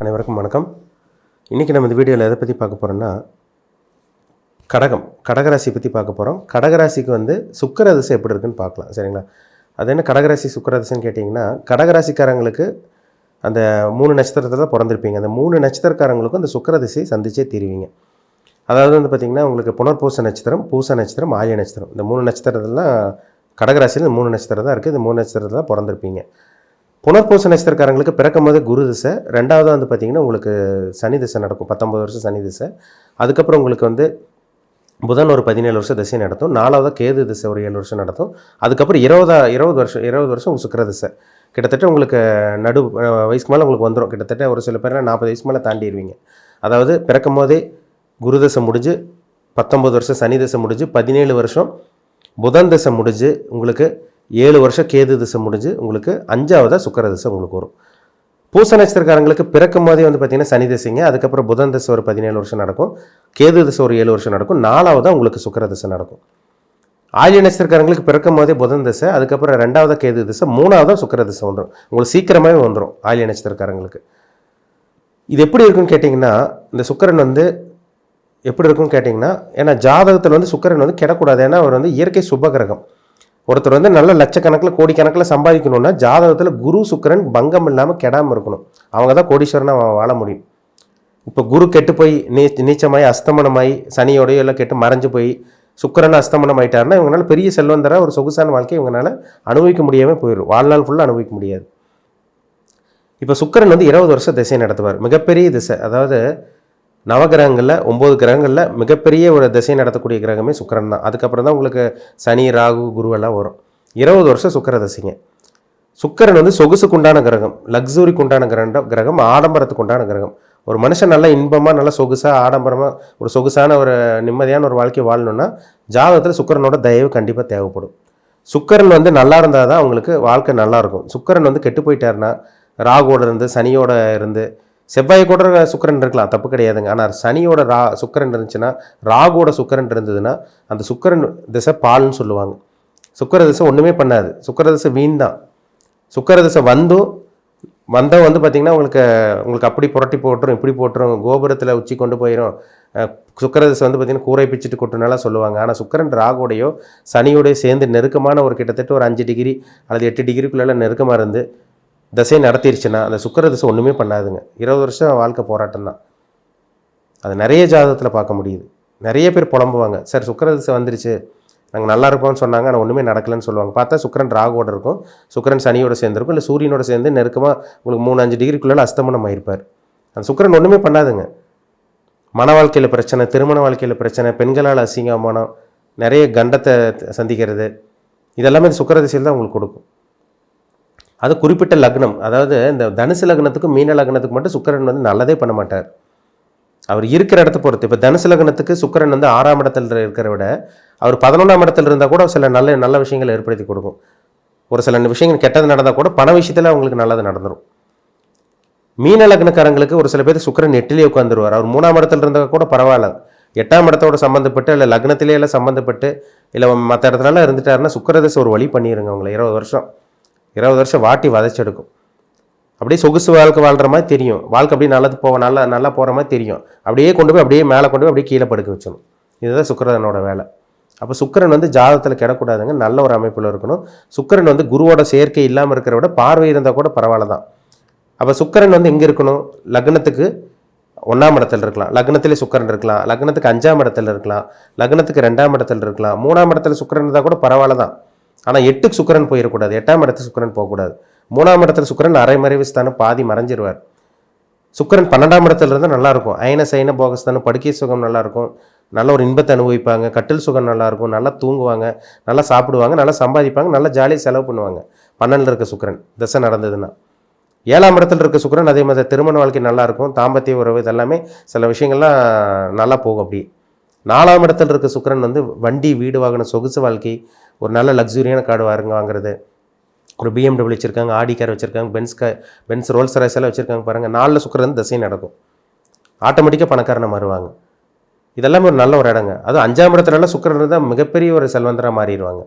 அனைவருக்கும் வணக்கம். இன்றைக்கி நம்ம இந்த வீடியோவில் எதை பற்றி பார்க்க போகிறோம்னா கடகராசி பற்றி பார்க்க போகிறோம். கடகராசிக்கு சுக்கிர திசை எப்படி இருக்குன்னு பார்க்கலாம். சரிங்களா? அது என்ன கடகராசி சுக்கிர திசைன்னு கேட்டிங்கன்னா, கடகராசிக்காரங்களுக்கு அந்த 3 நட்சத்திரத்தில் தான் பிறந்திருப்பீங்க. அந்த 3 நட்சத்திரக்காரங்களுக்கும் அந்த சுக்கிர திசையை சந்திச்சே தீருவீங்க. அதாவது பார்த்திங்கன்னா உங்களுக்கு புனர்பூச நட்சத்திரம், பூச நட்சத்திரம், ஆயில்ய நட்சத்திரம், இந்த 3 நட்சத்திரத்துலாம் கடகராசியில் 3 நட்சத்திரம் தான் இருக்குது. இந்த 3 நட்சத்திரத்தில் தான் பிறந்திருப்பீங்க. புனர்பூச நட்சத்திரக்காரங்களுக்கு பிறக்கும் போது குரு திசை, ரெண்டாவது பார்த்திங்கன்னா உங்களுக்கு சனி திசை நடக்கும். 19 வருஷம் சனி திசை. அதுக்கப்புறம் உங்களுக்கு புதன் ஒரு 17 வருஷம் திசை நடத்தும். 4வது கேது திசை ஒரு 7 வருஷம் நடத்தும். அதுக்கப்புறம் 20 வருஷம் உங்களுக்கு சுக்கிர திசை. கிட்டத்தட்ட உங்களுக்கு நடு வயசுக்கு மேலே உங்களுக்கு வந்துடும். கிட்டத்தட்ட ஒரு சில பேர் 40 வயசுக்கு மேலே தாண்டிடுவீங்க. அதாவது பிறக்கும் போதே குரு திசை முடிஞ்சு 19 வருஷம் சனி திசை முடிஞ்சு 17 வருஷம் புதன் திசை முடிஞ்சு உங்களுக்கு 7 வருஷம் கேது திசை முடிஞ்சு உங்களுக்கு 5வது சுக்கிர திசை உங்களுக்கு வரும். பூச நட்சத்திரக்காரங்களுக்கு பிறக்கும் போதே பார்த்திங்கன்னா சனி திசைங்க. அதுக்கப்புறம் புதன் திசை ஒரு 17 வருஷம் நடக்கும். கேது திசை ஒரு 7 வருஷம் நடக்கும். 4வது உங்களுக்கு சுக்கிர திசை நடக்கும். ஆயில்ய நட்சத்திரக்காரங்களுக்கு பிறக்கும் போதே புதன் திசை, அதுக்கப்புறம் 2வது கேது திசை, 3வது சுக்கிர திசை வந்துடும். உங்களுக்கு சீக்கிரமாகவே வந்துடும் ஆயில்ய நட்சத்திரக்காரங்களுக்கு. இது எப்படி இருக்குன்னு கேட்டிங்கன்னா, இந்த சுக்கிரன் எப்படி இருக்குன்னு கேட்டிங்கன்னா, ஏன்னா ஜாதகத்தில் சுக்கிரன் கிடக்கூடாது. ஏன்னா அவர் இயற்கை சுபகிரகம். ஒருத்தர் நல்ல லட்சக்கணக்கில் கோடிக்கணக்கில் சம்பாதிக்கணும்னா ஜாதகத்தில் குரு சுக்கிரன் பங்கம் இல்லாமல் கெடாமல் இருக்கணும். அவங்க தான் கோடீஸ்வரனாக வாழ முடியும். இப்போ குரு கெட்டு போய் நீச்சமாய் அஸ்தமனமாய் சனியோடையோ எல்லாம் கெட்டு மறைஞ்சு போய் சுக்கிரன் அஸ்தமனம் ஆயிட்டாருன்னா இவங்களால பெரிய செல்வந்தராக ஒரு சொகுசான வாழ்க்கையை இவங்களால அனுபவிக்க முடியாமல் போயிடும். வாழ்நாள் ஃபுல்லாக அனுபவிக்க முடியாது. இப்போ சுக்கிரன் 20 வருஷம் திசை நடத்துவார். மிகப்பெரிய திசை. அதாவது நவகிரகங்களில் 9 கிரகங்களில் மிகப்பெரிய ஒரு திசை நடத்தக்கூடிய கிரகமே சுக்கிரன் தான். அதுக்கப்புறம் தான் உங்களுக்கு சனி, ராகு, குருவெல்லாம் வரும். 20 வருஷம் சுக்கிர திசைங்க. சுக்கிரன் சொகுசுக்கு உண்டான கிரகம், லக்ஸுரிக்கு உண்டான கிரகம், ஆடம்பரத்துக்கு உண்டான கிரகம். ஒரு மனுஷன் நல்லா இன்பமாக நல்லா சொகுசாக ஆடம்பரமாக ஒரு சொகுசான ஒரு நிம்மதியான ஒரு வாழ்க்கை வாழணும்னா ஜாதகத்தில் சுக்கிரனோட தயவு கண்டிப்பாக தேவைப்படும். சுக்கிரன் நல்லா இருந்தால் தான் அவங்களுக்கு வாழ்க்கை நல்லாயிருக்கும். சுக்கிரன் கெட்டு போயிட்டாருன்னா ராகுவோட இருந்து சனியோட இருந்து செவ்வாய் கூட சுக்கிரன் இருக்கலாம், தப்பு கிடையாதுங்க. ஆனால் சனியோட சுக்கிரன் இருந்துச்சுன்னா, ராகுவோட சுக்கிரன் இருந்ததுன்னா அந்த சுக்கிரன் திசை பால்னு சொல்லுவாங்க. சுக்கிர திசை ஒன்றுமே பண்ணாது. சுக்கிர திசை வீண் தான். சுக்கிர திசை வந்தால் பார்த்திங்கன்னா உங்களுக்கு அப்படி புரட்டி போட்டுரும், இப்படி போட்டுரும், கோபுரத்தில் உச்சி கொண்டு போயிடும். சுக்கிர திசை பார்த்திங்கன்னா கூரை பிச்சுட்டு கொட்டுனாலாம் சொல்லுவாங்க. ஆனால் சுக்கிரன் ராகுவோடையோ சனியோடையோ சேர்ந்து நெருக்கமான ஒரு கிட்டத்தட்ட ஒரு 5 டிகிரி அல்லது 8 டிகிரிக்குள்ளே நெருக்கமாக இருந்து திசை நடத்திருச்சுன்னா அந்த சுக்கிர திசை ஒன்றுமே பண்ணாதுங்க. 20 வருஷம் வாழ்க்கை போராட்டம் தான். அது நிறைய ஜாதகத்தில் பார்க்க முடியுது. நிறைய பேர் புலம்புவாங்க, சார் சுக்கிர திசை வந்துருச்சு, நாங்கள் நல்லா இருப்போம்னு சொன்னாங்க, ஆனால் ஒன்றுமே நடக்கலைன்னு சொல்லுவாங்க. பார்த்தா சுக்கிரன் ராகுவோட இருக்கும், சுக்கிரன் சனியோட சேர்ந்துருக்கும், இல்லை சூரியனோட சேர்ந்து நெருக்கமாக உங்களுக்கு 3-5 டிகிரிக்குள்ளே அஸ்தமனம் ஆயிருப்பார். அந்த சுக்கிரன் ஒன்றுமே பண்ணாதுங்க. மன வாழ்க்கையில் பிரச்சனை, திருமண வாழ்க்கையில் பிரச்சனை, பெண்களால் அசிங்கமானம், நிறைய கண்டத்தை சந்திக்கிறது, இதெல்லாமே இந்த சுக்கிர திசையில் தான் உங்களுக்கு கொடுக்கும். அது குறிப்பிட்ட லக்னம். அதாவது இந்த தனுசு லக்னத்துக்கும் மீன லக்னத்துக்கு மட்டும் சுக்கிரன் நல்லதே பண்ண மாட்டார். அவர் இருக்கிற இடத்த பொறுத்து. இப்போ தனுசு லக்னத்துக்கு சுக்கிரன் 6ஆம் இடத்துல இருக்கிற விட அவர் 11ஆம் இடத்துல இருந்தால் கூட சில நல்ல விஷயங்களை ஏற்படுத்தி கொடுக்கும். ஒரு சில விஷயங்கள் கெட்டது நடந்தால் கூட பண விஷயத்தில் அவங்களுக்கு நல்லது நடந்துடும். மீன லக்னக்காரங்களுக்கு ஒரு சில பேர் சுக்கிரன் 8லேயே உட்காந்துருவார். அவர் 3ஆம் இடத்துல இருந்தால் கூட பரவாயில்ல, 8ஆம் இடத்தோட சம்மந்தப்பட்டு இல்லை லக்னத்திலே எல்லாம் சம்மந்தப்பட்டு இல்லை மற்ற இடத்துலலாம் இருந்துட்டாருன்னா சுக்கிர ஒரு வழி பண்ணிடுங்க அவங்களை. 20 வருஷம் வாட்டி வதைச்செடுக்கும். அப்படியே சொகுசு வாழ்க்கை வாழ்கிற மாதிரி தெரியும். வாழ்க்கை அப்படியே நல்லா போகிற மாதிரி தெரியும். அப்படியே கொண்டு போய் அப்படியே மேலே கொண்டு போய் அப்படியே கீழே படுக்க வச்சணும். இதுதான் சுக்கிரனோட வேலை. அப்போ சுக்கிரன் ஜாதகத்தில் கிடக்கூடாதுங்க. நல்ல ஒரு அமைப்பில் இருக்கணும். சுக்கிரன் குருவோட சேர்க்கை இல்லாமல் இருக்கிற விட பார்வை இருந்தால் கூட பரவாயில்ல தான். அப்போ சுக்கிரன் எங்கே இருக்கணும்? லக்னத்துக்கு 1ஆம் இடத்துல இருக்கலாம், லக்னத்திலே சுக்கிரன் இருக்கலாம், லக்னத்துக்கு 5ஆம் இடத்துல இருக்கலாம், லக்னத்துக்கு 2ஆம் இடத்துல இருக்கலாம், 3ஆம் இடத்துல சுக்கிரன் இருந்தால் கூட பரவாயில்ல தான். ஆனால் 8க்கு சுக்கிரன் போயிடக்கூடாது, 8ஆம் இடத்துக்கு சுக்கிரன் போகக்கூடாது. 3ஆம் இடத்துல சுக்கிரன் அரைமறைவு ஸ்தானம் பாதி மறைஞ்சிருவார். சுக்கிரன் 12ஆம் இடத்துல இருந்தால் நல்லாயிருக்கும். அயன சயன போகஸ்தானம், படுக்கை சுகம் நல்லாயிருக்கும், நல்ல ஒரு இன்பத்தை அனுபவிப்பாங்க, கட்டில் சுகம் நல்லாயிருக்கும், நல்லா தூங்குவாங்க, நல்லா சாப்பிடுவாங்க, நல்லா சம்பாதிப்பாங்க, நல்லா ஜாலியாக செலவு பண்ணுவாங்க. 12ல் இருக்க சுக்கிரன் திசை நடந்ததுன்னா. 7ஆம் இடத்துல இருக்க சுக்கிரன் அதே மாதிரி திருமண வாழ்க்கை நல்லாயிருக்கும், தாம்பத்திய உறவு இதெல்லாமே சில விஷயங்கள்லாம் நல்லா போகும். அப்படி 4ஆம் இடத்துல இருக்க சுக்கிரன் வண்டி, வீடு, வாகனம், சொகுசு வாழ்க்கை, ஒரு நல்ல லக்ஸுரியான கார்டு வாங்குறது, ஒரு BMW வச்சுருக்காங்க, ஆடி கார் வச்சுருக்காங்க, பென்ஸ் ரோல்ஸ் ராய்ஸ் எல்லாம் வச்சுருக்காங்க பாருங்கள். 4ல் சுக்கிரன் திசை நடக்கும். ஆட்டோமேட்டிக்காக பணக்காரனை மாறுவாங்க. இதெல்லாமே ஒரு நல்ல ஒரு இடங்க. அதுவும் 5ஆம் இடத்துலலாம் சுக்கிரன் இருந்தால் மிகப்பெரிய ஒரு செல்வந்தராக மாறிடுவாங்க.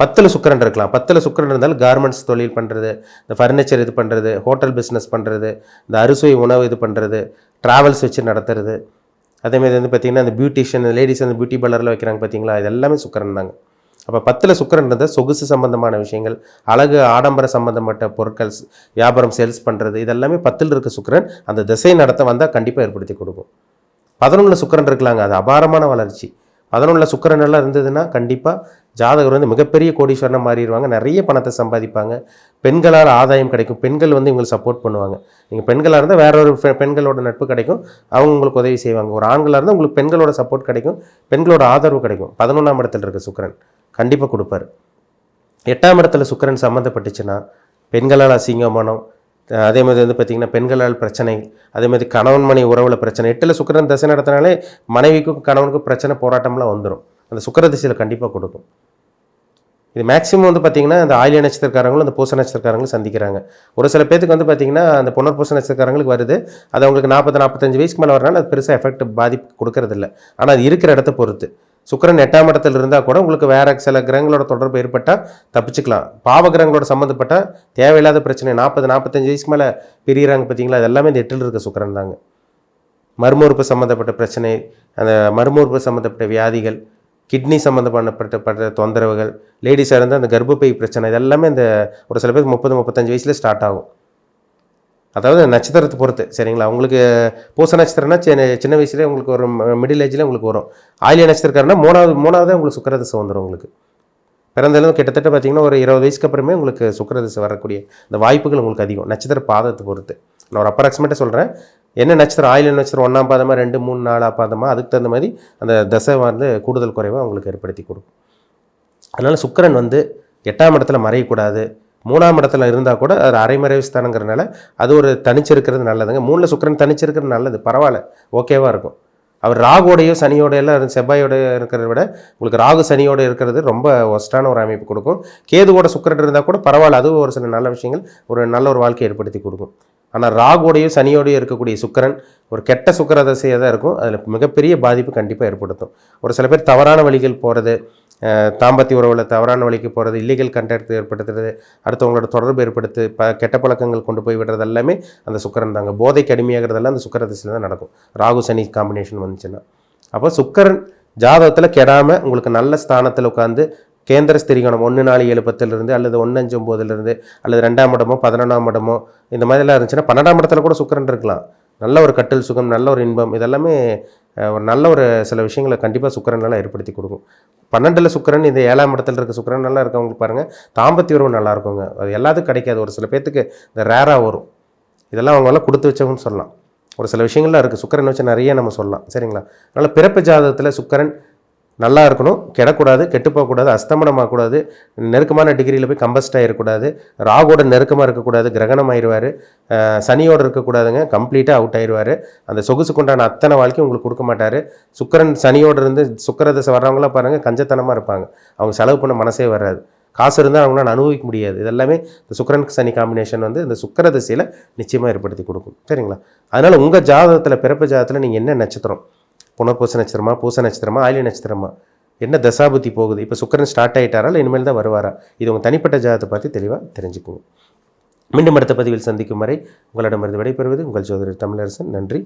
10ல் சுக்கிரன் இருக்கலாம். 10ல் சுக்கிரன் இருந்தாலும் கார்மெண்ட்ஸ் தொழில் பண்ணுறது, இந்த ஃபர்னிச்சர் இது பண்ணுறது, ஹோட்டல் பிஸ்னஸ் பண்ணுறது, இந்த அறுசுவை உணவு இது பண்ணுறது, ட்ராவல்ஸ் வச்சு நடத்துறது, அதேமாதிரி வந்து பார்த்திங்கன்னா இந்த பியூட்டிஷியன் லேடிஸ் வந்து பியூட்டி பார்லரில் வைக்கிறாங்க பார்த்தீங்களா, இது எல்லாமே சுக்கிரன் தாங்க. அப்போ 10ல் சுக்கிரன் இருந்தால் சொகுசு சம்பந்தமான விஷயங்கள், அழகு ஆடம்பர சம்பந்தப்பட்ட பொருட்கள் வியாபாரம் சேல்ஸ் பண்ணுறது, இதெல்லாமே 10ல் இருக்க சுக்கிரன் அந்த திசை நடத்த வந்தால் கண்டிப்பாக ஏற்படுத்தி கொடுக்கும். 11ல் சுக்கிரன் இருக்கலாங்க, அது அபாரமான வளர்ச்சி. 11ல் சுக்கிரன் எல்லாம் இருந்ததுன்னா கண்டிப்பாக ஜாதகர் வந்து மிகப்பெரிய கோடீஸ்வரனாக மாறிடுவாங்க, நிறைய பணத்தை சம்பாதிப்பாங்க, பெண்களால் ஆதாயம் கிடைக்கும், பெண்கள் வந்து இவங்களுக்கு சப்போர்ட் பண்ணுவாங்க. நீங்கள் பெண்களாக இருந்தால் வேற ஒரு பெண்களோட நட்பு கிடைக்கும், அவங்க உங்களுக்கு உதவி செய்வாங்க. ஒரு ஆண்களாக இருந்தால் உங்களுக்கு பெண்களோட சப்போர்ட் கிடைக்கும், பெண்களோட ஆதரவு கிடைக்கும். 11ஆம் இடத்துல இருக்க சுக்கிரன் கண்டிப்பாக கொடுப்பார். 8ஆம் இடத்துல சுக்கிரன் சம்மந்தப்பட்டுச்சுன்னா பெண்களால் அசிங்கமானம், அதே மாதிரி வந்து பார்த்திங்கன்னா பெண்களால் பிரச்சனை, அதே மாதிரி கணவன் மனைவி உறவில் பிரச்சனை. 8ல் சுக்கிரன் தசை நடத்தினாலே மனைவிக்கும் கணவனுக்கும் பிரச்சனை போராட்டம்லாம் வந்துடும். அந்த சுக்கிர திசையில் கண்டிப்பாக கொடுக்கும். இது மேக்ஸிமம் வந்து பார்த்திங்கன்னா இந்த ஆயில்ய நட்சத்திரக்காரங்களும் அந்த பூச நட்சத்திரக்காரங்களும் சந்திக்கிறாங்க. ஒரு சில பேருக்கு வந்து பார்த்திங்கன்னா அந்த புனர்பூச நட்சத்திரக்காரங்களுக்கு வருது, அது அவங்களுக்கு 40-45 வயசுக்கு மேலே வரனால அது பெருசாக எஃபெக்ட் பாதிப்பு கொடுக்கறதில்ல. ஆனால் அது இருக்கிற இடத்த பொறுத்து. சுக்கிரன் 8ஆம் இடத்துல இருந்தால் கூட உங்களுக்கு வேற சில கிரகங்களோட தொடர்பு ஏற்பட்டால் தப்பிச்சுக்கலாம். பாவ கிரகங்களோட சம்மந்தப்பட்டால் தேவையில்லாத பிரச்சனை 40-45 வயசுக்கு மேலே பிரிகிறாங்க பார்த்தீங்களா, அது எல்லாமே இந்த 8ல் இருக்க சுக்கிரன் தாங்க. மர்மூர்ப்பு சம்மந்தப்பட்ட பிரச்சனை, அந்த மர்மூர்ப்பு சம்மந்தப்பட்ட வியாதிகள், கிட்னி சம்மந்தப்பட்ட தொந்தரவுகள், லேடிஸாக இருந்தால் அந்த கர்ப்பப்பை பிரச்சனை, இதெல்லாமே இந்த ஒரு சில பேருக்கு 30-35 வயசில் ஸ்டார்ட் ஆகும். அதாவது நட்சத்திரத்தை பொறுத்து, சரிங்களா. உங்களுக்கு பூச நட்சத்திரம்னா சின்ன வயசுலேயே உங்களுக்கு ஒரு மிடில் ஏஜில் உங்களுக்கு வரும். ஆயில்ய நட்சத்திரக்காரனா மூணாவது உங்களுக்கு சுக்கிரதிசை வந்துடும். உங்களுக்கு பிறந்ததும் கிட்டத்தட்ட பார்த்தீங்கன்னா ஒரு 20 வயசுக்கு அப்புறமே உங்களுக்கு சுக்கிரதிசை வரக்கூடிய இந்த வாய்ப்புகள் உங்களுக்கு அதிகம், நட்சத்திர பாதத்தை பொறுத்து. நான் ஒரு அப்ராக்சிமேட்டாக சொல்கிறேன். என்ன நட்சத்திரம், ஆயில்ய நட்சத்திரம் 1ஆம் பாதமாக 2, 3, 4 பாதமாக அதுக்கு தகுந்த மாதிரி அந்த தசை வந்து கூடுதல் குறைவாக உங்களுக்கு ஏற்படுத்தி கொடுக்கும். அதனால் சுக்கிரன் வந்து 8ஆம் இடத்துல மறையக்கூடாது. 3ஆம் இடத்துல இருந்தால் கூட அது அரைமறைவு ஸ்தானங்கிறதுனால அது ஒரு தனிச்சிருக்கிறது நல்லதுங்க. 3ல் சுக்கிரன் தனிச்சிருக்கிறது நல்லது, பரவாயில்ல, ஓகேவாக இருக்கும். அவர் ராகுவோடையோ சனியோடையெல்லாம் செவ்வாயோட இருக்கிறத விட உங்களுக்கு ராகு சனியோடு இருக்கிறது ரொம்ப ஒஸ்டான ஒரு அமைப்பு கொடுக்கும். கேதுவோட சுக்கிரன் இருந்தால் கூட பரவாயில்ல, அதுவும் ஒரு சில நல்ல விஷயங்கள், ஒரு நல்ல ஒரு வாழ்க்கையை ஏற்படுத்தி கொடுக்கும். ஆனால் ராகுவோடையும் சனியோடையும் இருக்கக்கூடிய சுக்கிரன் ஒரு கெட்ட சுக்கிர தசையாக தான் இருக்கும். அதில் மிகப்பெரிய பாதிப்பு கண்டிப்பாக ஏற்படுத்தும். ஒரு சில பேர் தவறான வழிகள் போகிறது, தாம்பத்திய உறவில் தவறான வழிக்கு போகிறது, இல்லீகல் கண்டக்ட் ஏற்படுத்துறது, அடுத்தவங்களோட தொடர்பு ஏற்படுத்து கெட்ட பழக்கங்கள் கொண்டு போய் விடுறது எல்லாமே அந்த சுக்கிரன் தாங்க. போதைக்கு அடிமையாகிறதெல்லாம் அந்த சுக்கிர திசையில் தான் நடக்கும், ராகு சனி காம்பினேஷன் வந்துச்சுன்னா. அப்போ சுக்கிரன் ஜாதகத்தில் கெடாமல் உங்களுக்கு நல்ல ஸ்தானத்தில் உட்காந்து கேந்திர ஸ்திரிகோணம் 1, 4, 7, 10 அல்லது 1, 5, 9 அல்லது 2ஆம் இடமோ 11ஆம் இடமோ இந்த மாதிரிலாம் இருந்துச்சுன்னா 12ஆம் இடத்துல கூட சுக்கிரன் இருக்கலாம். நல்ல ஒரு கட்டல் சுகம், நல்ல ஒரு இன்பம், இதெல்லாமே ஒரு நல்ல ஒரு சில விஷயங்களை கண்டிப்பாக சுக்கிரனால் ஏற்படுத்தி கொடுக்கும். 12ல் சுக்கிரன் இந்த 7ஆம் இடத்துல இருக்க சுக்கிரன் நல்லா இருக்கவங்களுக்கு பாருங்கள் தாம்பத்திய உறவு நல்லா இருக்குங்க. அது எல்லாத்துக்கும் கிடைக்காது, ஒரு சில பேர்த்துக்கு இந்த ரேராக வரும். இதெல்லாம் அவங்களாம் கொடுத்து வச்சவங்கன்னு சொல்லலாம். ஒரு சில விஷயங்கள்லாம் இருக்குது சுக்கிரன் வச்சு நிறைய நம்ம சொல்லலாம், சரிங்களா. அதனால் பிறப்பு ஜாதகத்தில் சுக்கிரன் நல்லா இருக்கணும், கெடக்கூடாது, கெட்டுப்போகக்கூடாது, அஸ்தமனமாகக்கூடாது, நெருக்கமான டிகிரியில் போய் கம்பஸ்ட் ஆகிடக்கூடாது, ராகோட நெருக்கமாக இருக்கக்கூடாது, கிரகணம் ஆயிடுவார், சனியோடு இருக்கக்கூடாதுங்க, கம்ப்ளீட்டாக அவுட் ஆயிடுவார். அந்த சொகுசுக்குண்டான அத்தனை வாழ்க்கையும் உங்களுக்கு கொடுக்க மாட்டார். சுக்கிரன் சனியோடு இருந்து சுக்கிரதசை வர்றவங்களாம் பாருங்கள் கஞ்சத்தனமாக இருப்பாங்க, அவங்க செலவு பண்ண மனசே வராது, காசு இருந்தால் அவங்களால அனுபவிக்க முடியாது. இதெல்லாமே இந்த சுக்கிரன் சனி காம்பினேஷன் வந்து இந்த சுக்கிர திசையில் நிச்சயமாக ஏற்படுத்தி கொடுக்கும், சரிங்களா. அதனால் உங்கள் ஜாதகத்தில் பிறப்பு ஜாதகத்தில் நீங்கள் என்ன நட்சத்திரம், புனர்பூச நட்சத்திரமா, பூச நட்சத்திரமா, ஆயில்ய நட்சத்திரமா, என்ன தசாபுத்தி போகுது, இப்போ சுக்கிரன் ஸ்டார்ட் ஆகிட்டாரா இல்லை இனிமேல் தான் வருவாரா, இது உங்கள் தனிப்பட்ட ஜாதகத்தை பார்த்து தெளிவாக தெரிஞ்சுக்குங்க. மீண்டும் அடுத்த பதிவில் சந்திக்கும் வரை உங்களிடமிருந்து விடைபெறுவது உங்கள் ஜோதிடர் தமிழரசன். நன்றி.